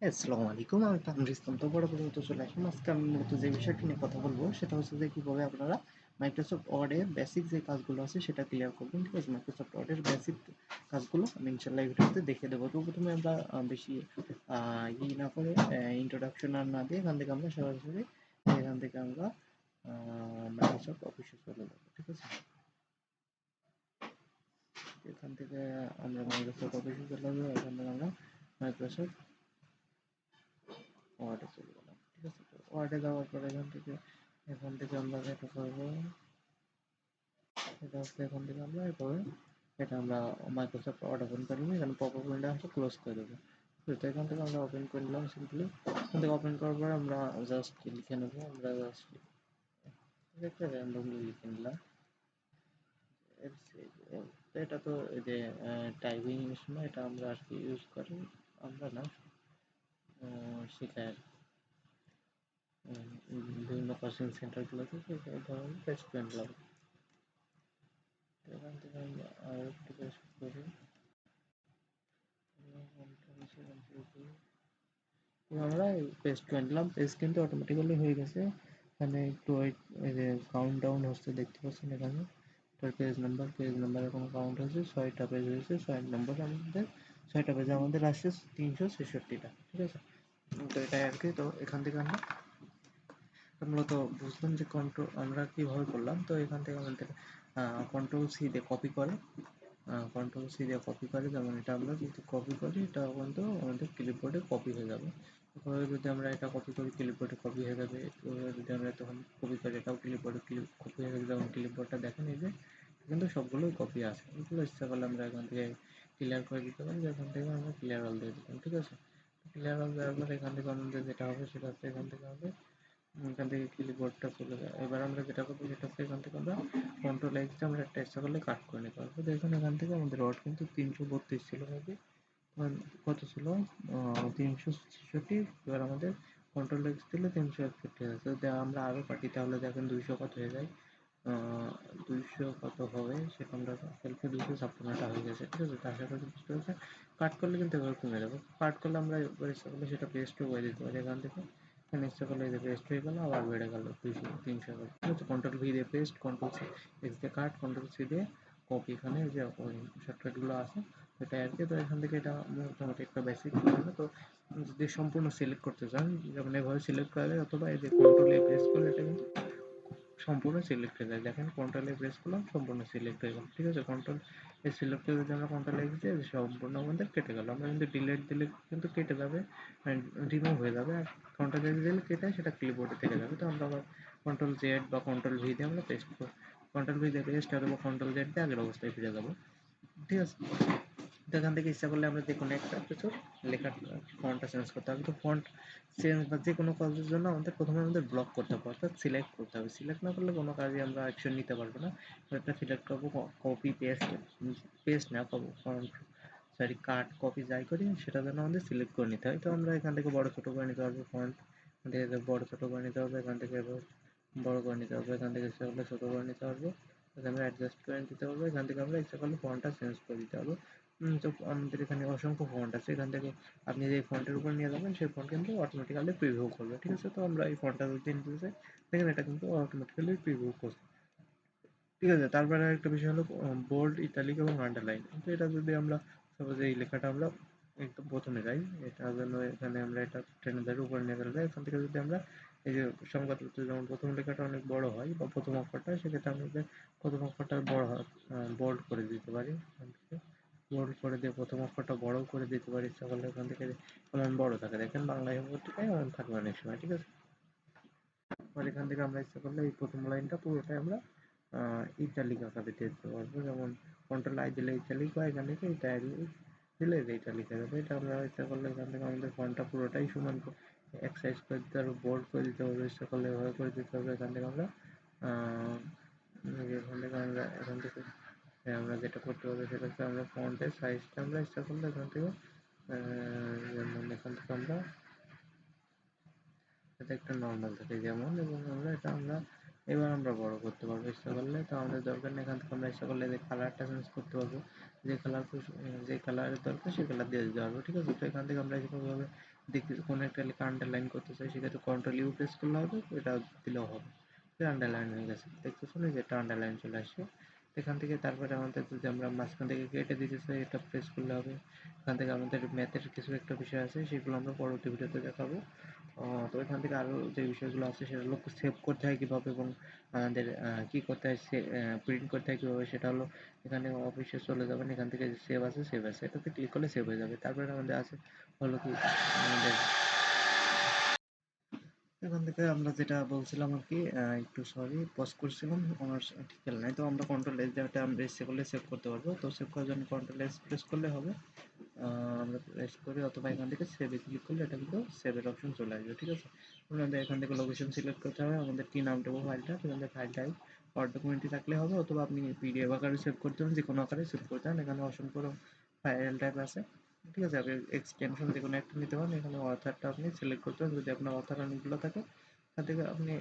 আসসালামু আলাইকুম। আমি তানভীর ইসলাম। তো বরাবরের মতো চলে আসলাম। আজকে আমি মূলত যে বিষয়টি নিয়ে কথা বলবো সেটা হচ্ছে যে কিভাবে আপনারা মাইক্রোসফট ওয়ার্ডে বেসিক যে কাজগুলো আছে সেটা ক্লিয়ার করবেন। ঠিক আছে? মাইক্রোসফট ওয়ার্ডের বেসিক কাজগুলো আমি ইনশাআল্লাহ এই ভিডিওতে দেখিয়ে দেবো। তো প্রথমে আমরা বেশি না করে ইন্ট্রোডাকশন আর না দিয়ে এখান থেকে আমরা সরাসরি এখান থেকে আমরা মাইক্রোসফট অফিসে চলে যাবো। ঠিক আছে? এখান থেকে আমরা মাইক্রোসফট অফিসে চলে যাবো। এখান থেকে আমরা মাইক্রোসফট ওয়ার্ডে চলে গেলাম। ঠিক আছে? তো ওয়ার্ডে যাওয়ার পরে এখান থেকে আমরা যেটা করবো সেটা হচ্ছে এখান থেকে আমরা এরপরে এটা আমরা মাইক্রোসফট ওয়ার্ড ওপেন করে নিই। এখানে পপ আপ উইন্ডো আসলে ক্লোজ করে দেবো। তো এখান থেকে আমরা ওপেন করে নিলাম সিম্পলি। এখান থেকে ওপেন করার পরে আমরা জাস্ট লিখে নেবো। আমরা জাস্ট একটা র্যান্ডমলি লিখে নিলাম। এটা তো এই যে টাইপিং এর সময় এটা আমরা আর কি ইউজ করি, আমরা না শেখায় বিভিন্ন কোচিং সেন্টারগুলোতে এই ধরনের রেস্টুরেন্ট লাগে। এখান থেকে আমরা আরও একটু পেস্ট করি। আমরা পেস্ট করে নিলাম। পেস্ট কিন্তু অটোমেটিক্যালি হয়ে গেছে। এখানে একটু ওয়েট, এই যে কাউন্ট ডাউন হচ্ছে দেখতে পাচ্ছেন এখানে। পেজ নাম্বারে কোনো কাউন্ট হয়েছে, 6টা পেজ হয়েছে। 6 নম্বরে আমাদের 6টা পেজে আমাদের আসছে 366টা। ঠিক আছে? তো এটাই আর কি। তো এখান থেকে আমরা মূলত বুঝলাম যে কন্ট্রোল আমরা কিভাবে করলাম। তো এখান থেকে আমাদের কন্ট্রোল সি দিয়ে কপি করে, যেমন এটা আমরা যদি কপি করি এটা কিন্তু আমাদের ক্লিপবোর্ডে কপি হয়ে যাবে। এভাবে যদি আমরা এটা কপি করি ক্লিপবোর্ডে কপি হয়ে যাবে। এভাবে যদি আমরা তখন কপি করি এটাও ক্লিপবোর্ডে কপি হয়ে যাবে। যেমন ক্লিপবোর্ডটা দেখেন এই যে কিন্তু সবগুলোই কপি আছে। এগুলো ইচ্ছা করলে আমরা এখান থেকে ক্লিয়ার করে দিতে পারি। এখান থেকে আমরা ক্লিয়ার অল দিয়ে দিলাম। ঠিক আছে? ক্লিয়ার অল দেওয়ার পরে এখান থেকে আমাদের যেটা হবে সেটা হচ্ছে এখান থেকে ক্লিপবোর্ডটা চলে যায়। এবার আমরা যেটা করবো সেটা হচ্ছে এখান থেকে আমরা কন্ট্রোল এক্স দিয়ে আমরা একটা ইচ্ছা করলে কাট করে নিতে পারবো। দেখুন এখান থেকে আমাদের ওয়ার্ড কিন্তু 332 ছিল মেবি, কত ছিল 366। এবার আমাদের কন্ট্রোল এক্স দিলে 361 আছে। যদি আমরা আরও কাটি তাহলে দেখেন 200 কত হয়ে যায়, 200 কত হবে সেটা আমরা সেলফে 256টা হয়ে গেছে। ঠিক আছে? তো আশা করি বুঝতে পেরেছেন। কাট করলে কিন্তু এবার কমে যাবে। কাট করলে আমরা এবার ইচ্ছা করলে সেটা পেস্টও করে দিতে পারি এখান থেকে। এখানে ইচ্ছা করলে এই যে পেস্ট হয়ে গেল, আবার বেড়ে গেল 200 300 করে। ঠিক আছে? কন্ট্রোল ভি দিয়ে পেস্ট, কন্ট্রোল সি এক্স দিয়ে কাট, কন্ট্রোল সি দিয়ে কপি। এখানে যে শর্টকাটগুলো আছে সেটা আর কি। তো এখান থেকে এটা মোটামুটি একটা বেসিক হবে। তো যদি সম্পূর্ণ সিলেক্ট করতে চান যেমন এভাবে সিলেক্ট করা যায়, অথবা এই যে কন্ট্রোল এ প্রেস করলে এটা কিন্তু সম্পূর্ণ সিলেক্ট হয়ে যায়। দেখেন কন্ট্রোল এ প্রেস করলাম, সম্পূর্ণ সিলেক্ট হয়ে গেল। ঠিক আছে? কন্ট্রোল এ সিলেক্ট করে যদি আমরা কন্ট্রোল এক্স দিই সম্পূর্ণ আমাদের কেটে গেল। আমরা কিন্তু ডিলিট দিলে কিন্তু কেটে যাবে, রিমুভ হয়ে যাবে। আর কন্ট্রোল এক্স দিলে কেটে সেটা ক্লিপবোর্ডে থেকে যাবে। তো আমরা আবার কন্ট্রোল জেড বা কন্ট্রোল ভি দিয়ে আমরা পেস্ট করব। কন্ট্রোল ভি দিয়ে পেস্ট অথবা কন্ট্রোল জেড দিয়ে আগের অবস্থায় ফিরে যাবো। ঠিক আছে? তো এখান থেকে ইচ্ছা করলে আমরা যে কোনো একটা কিছু লেখার ফন্টটা চেঞ্জ করতে হবে। তো ফন্ট চেঞ্জ বা যে কোনো কাজের জন্য আমাদের প্রথমে আমাদের ব্লক করতে হবে, অর্থাৎ সিলেক্ট করতে হবে। সিলেক্ট না করলে কোনো কাজে আমরা অ্যাকশন নিতে পারবো না। একটা সিলেক্ট করবো, কপি পেস্ট, পেস্ট না সরি কাট কপি যাই করি সেটা যেন আমাদের সিলেক্ট করে নিতে হয়। তো আমরা এখান থেকে বড় ছোটো করে নিতে পারবো ফন্ট, বড় ছোটো করে নিতে হবে। এখান থেকে বড় করে নিতে হবে। এখান থেকে ইচ্ছা করলে ছোটো করে নিতে পারবো। আমরা অ্যাডজাস্ট করে দিতে পারবো। এখান থেকে আমরা ইচ্ছা করলে ফন্টটা চেঞ্জ করে দিতে পারবো। তো আমাদের এখানে অসংখ্য ফন্ট আছে। এখান থেকে আপনি যে ফন্টের উপর নিয়ে যাবেন সেই ফন্ট কিন্তু অটোমেটিক্যালি প্রিভিউ করবে। ঠিক আছে? তো আমরা এই ফন্টটা যদি নিতে চাই দেখেন এটা কিন্তু অটোমেটিক্যালি প্রিভিউ করছে। ঠিক আছে? তারপরে একটা বিষয় হলো বোল্ড, ইটালিক এবং আন্ডারলাইন। তো এটা যদি আমরা সাপোজ এই লেখাটা আমরা একদম প্রথমে যাই, এটার জন্য এখানে আমরা এটা টেনে ধরে উপরে নিয়ে গেলে এখান থেকে যদি আমরা এই যে সংবাদপত্র যেমন প্রথম লেখাটা অনেক বড় হয় বা প্রথম অক্ষরটা, সেক্ষেত্রে আমরা প্রথম অক্ষরটা বড় বোল্ড করে দিতে পারি। এখান থেকে বোল্ড করে দিয়ে প্রথম অক্ষরটা বড় করে দিতে পারি ইচ্ছা করলে। এখান থেকে এমন বড় থাকে, দেখেন বাংলায় পত্রিকায় এমন থাকবে অনেক সময়। ঠিক আছে? আর এখান থেকে আমরা ইচ্ছা করলে এই প্রথম লাইনটা পুরোটাই আমরা ইটালিক আকারে দিতে পারবো। যেমন কন্ট্রোল আই দিলে ইটালিক হয়, এখান থেকে ইটালিক দিলে ইটালিক হয়ে যাবে। এটা আমরা ইচ্ছা করলে এখান থেকে আমাদের ফন্টটা পুরোটাই সমান এক সাইজ করে দিতে পারবো, বোল্ড করে দিতে পারবো, ইচ্ছা করলে এভাবে করে দিতে পারবো। এখান থেকে আমরা আমরা যেটা করতে পারবো সেটা হচ্ছে আমরা ফন্টের সাইজটা আমরা ইচ্ছা করলে এখান থেকে যেমন এখান থেকে আমরা এটা একটা নর্মাল থাকে যেমন, এবং আমরা এবার আমরা বড় করতে পারবো ইচ্ছা করলে। তো আমাদের দরকার নেই, এখান থেকে আমরা ইচ্ছা করলে যে কালারটা চেঞ্জ করতে পারবো। যে কালার যে কালারের দরকার সেই কালার দিয়ে দিতে পারবো, ঠিক আছে। তো এখান থেকে আমরা যেভাবে দেখতে কোনো একটা লেখা আন্ডারলাইন করতে চাই, সেক্ষেত্রে কন্ট্রোল ইউ প্রেস করলে হবে, এটা দিলেও হবে। আন্ডারলাইন হয়ে গেছে, দেখতেছো না যে এটা আন্ডারলাইন চলে আসছে। এখান থেকে তারপরে আমাদের যদি আমরা মাঝখান থেকে কেটে দিতে চাই, এটা প্রেস করলে হবে। এখান থেকে আমাদের ম্যাথের কিছু একটা বিষয় আছে, সেগুলো আমরা পরবর্তী ভিডিওতে দেখাবো। তো এখান থেকে আরও যে বিষয়গুলো আছে সেটা হলো সেভ করতে হয় কীভাবে, এবং আমাদের কী করতে হয়, প্রিন্ট করতে হয় কীভাবে, সেটা হলো এখানে অফিসে চলে যাবেন, এখান থেকে সেভ আছে, সেভ আছে, এটাতে ক্লিক করলে সেভ হয়ে যাবে। তারপরে আমাদের আছে হলো কি আমাদের এখান থেকে আমরা যেটা বলছিলাম আর কি, একটু সরি পজ করছিলাম, আমার ঠিক খেয়াল নাই। তো আমরা কন্ট্রোল এস যেটা আমরা ইচ্ছে করলে সেভ করতে পারবো। তো সেভ করার জন্য কন্ট্রোল এস প্রেস করলে হবে। আমরা প্রেস করি অথবা এখান থেকে সেভে ক্লিক করলে এটা কিন্তু সেভের অপশন চলে আসবে, ঠিক আছে। আমাদের এখান থেকে লোকেশন সিলেক্ট করতে হবে, আমাদের কি নাম দেবো ফাইলটা, সেখান থেকে ফাইলটাই ওয়ার্ড ডকুমেন্টে রাখলে হবে, অথবা আপনি পিডিএফ আকারে সেভ করতে পারেন, যে কোনো আকারে সেভ করতে পারেন। এখানে অসংখ্য ফাইল টাইপ আছে, ঠিক আছে। আপনি এক্সটেনশন যে কোনো একটা নিতে পারেন। এখানে অথারটা আপনি সিলেক্ট করতে পারেন, যদি আপনার অথার অনেকগুলো থাকে। এখান থেকে আপনি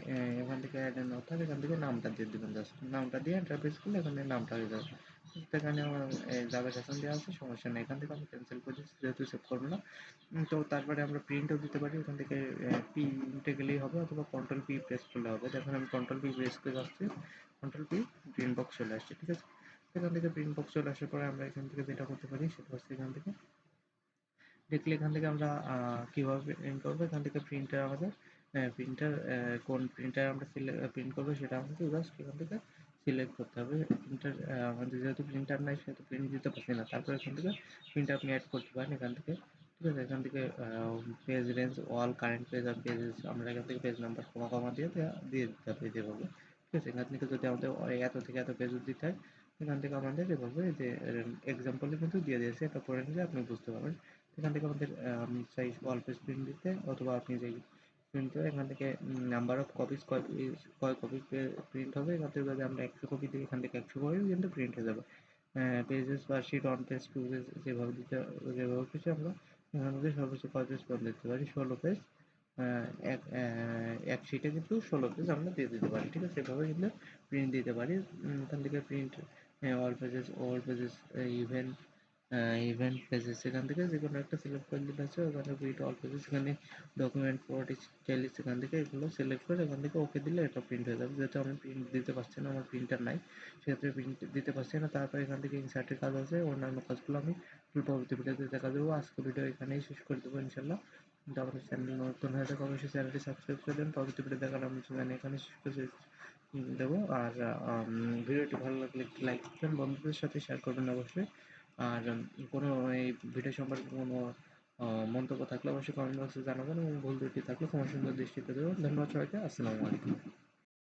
এখান থেকে অ্যাড অ্যান অথার, এখান থেকে নামটা দিয়ে দেবেন, জাস্ট নামটা দিয়ে এন্টার প্রেস করলে এখানে নামটা হয়ে যাবে। এখানে আমার জাভা সেশন দেওয়া আছে, সমস্যা নেই। এখান থেকে আমি ক্যান্সেল করে দিচ্ছি, যেহেতু সেভ করবো না। তো তারপরে আমরা প্রিন্টও দিতে পারি, এখান থেকে প্রিন্টে গেলেই হবে, অথবা কন্ট্রোল পি প্রেস করলে হবে। দেখুন আমি কন্ট্রোল পি প্রেস করে যাচ্ছি, কন্ট্রোল পি, প্রিন্ট বক্স চলে আসছে, ঠিক আছে। এখান থেকে প্রিন্ট বক্স চলে আসার পরে আমরা এখান থেকে যেটা করতে পারি সেটা হচ্ছে এখান থেকে দেখলে এখান থেকে আমরা কীভাবে প্রিন্ট করবো, এখান থেকে প্রিন্টার আমাদের প্রিন্টার কোন প্রিন্টার আমরা প্রিন্ট করবো সেটা আমাদের জাস্ট এখান থেকে সিলেক্ট করতে হবে। প্রিন্টার আমাদের যেহেতু প্রিন্টার নাই সেহেতু প্রিন্ট দিতে পারছি না, তারপর এখান থেকে প্রিন্টার আপনি অ্যাড করতে পারেন এখান থেকে, ঠিক আছে। এখান থেকে page range all current page আর পেজেস আমরা এখান থেকে পেজ নাম্বার কমা কমা দিয়ে দিয়ে দিতে হবে যেভাবে, ঠিক আছে। এখান থেকে যদি আমাদের এত থেকে এত পেজ দিতে হয়, এখান থেকে আমাদের এভাবে যে এক্সাম্পলে কিন্তু দিয়ে দিয়েছে, এটা পড়ে নিলে আপনি বুঝতে পারবেন। এখান থেকে আমাদের আমি চাই অল্প প্রিন্ট দিতে, অথবা আপনি যেই প্রিন্ট করে এখান থেকে নাম্বার অফ কপিস কয় কপি প্রিন্ট হবে, এখান থেকে যদি আমরা 100 কপি দিই, এখান থেকে 100 কপি কিন্তু প্রিন্ট হয়ে যাবে। পেজেস বা sheet on page to page যেভাবে দিতে, যেভাবে কিছু আমরা এখান থেকে সর্বোচ্চ কয় পেজ পর্যন্ত দিতে পারি, 16 পেজ। এক শিটে কিন্তু 16 পেজ আমরা দিয়ে দিতে পারি, ঠিক আছে। এভাবে কিন্তু প্রিন্ট দিতে পারি। এখান থেকে print all pages event event pages, সেখান থেকে যে কোনো একটা সিলেক্ট করে দিতে আছে, ওখানে প্রিন্ট অল পেজেস, এখানে ডকুমেন্ট ফর স্টাইলিশ, সেখান থেকে এগুলো সিলেক্ট করে এখান থেকে ওকে দিলে এটা প্রিন্ট হয়ে যাবে। যেহেতু আমি প্রিন্ট দিতে পারছি না, আমার প্রিন্টার নাই, সেক্ষেত্রে প্রিন্ট দিতে পারছি না। তারপর এখান থেকে ইনসার্টের কাজ আছে, অন্যান্য কাজগুলো আমি পরবর্তী ভিডিওতে দেখা দেবো। আজকে ভিডিও এখানেই শেষ করে দেবো ইনশাল্লাহ। কিন্তু আমাদের চ্যানেল নতুন হয়ে থাকে অবশ্যই চ্যানেলটি সাবস্ক্রাইব করে দেন। পরবর্তী ভিডিও দেখার আমি চ্যানেল এখানে শেষ করে দেবো। আর ভিডিওটি ভালো লাগলে একটি লাইক দেবেন, বন্ধুদের সাথে শেয়ার করবেন অবশ্যই। আর কোনো এই ভিডিও সম্পর্কে কোনো মন্তব্য থাকলে অবশ্যই কমেন্ট বক্সে জানাবেন, এবং ভুল ত্রুটি থাকলে ক্ষমা সুন্দর দৃষ্টিতে দেবেন। ধন্যবাদ সবাইকে, আসসালামু আলাইকুম।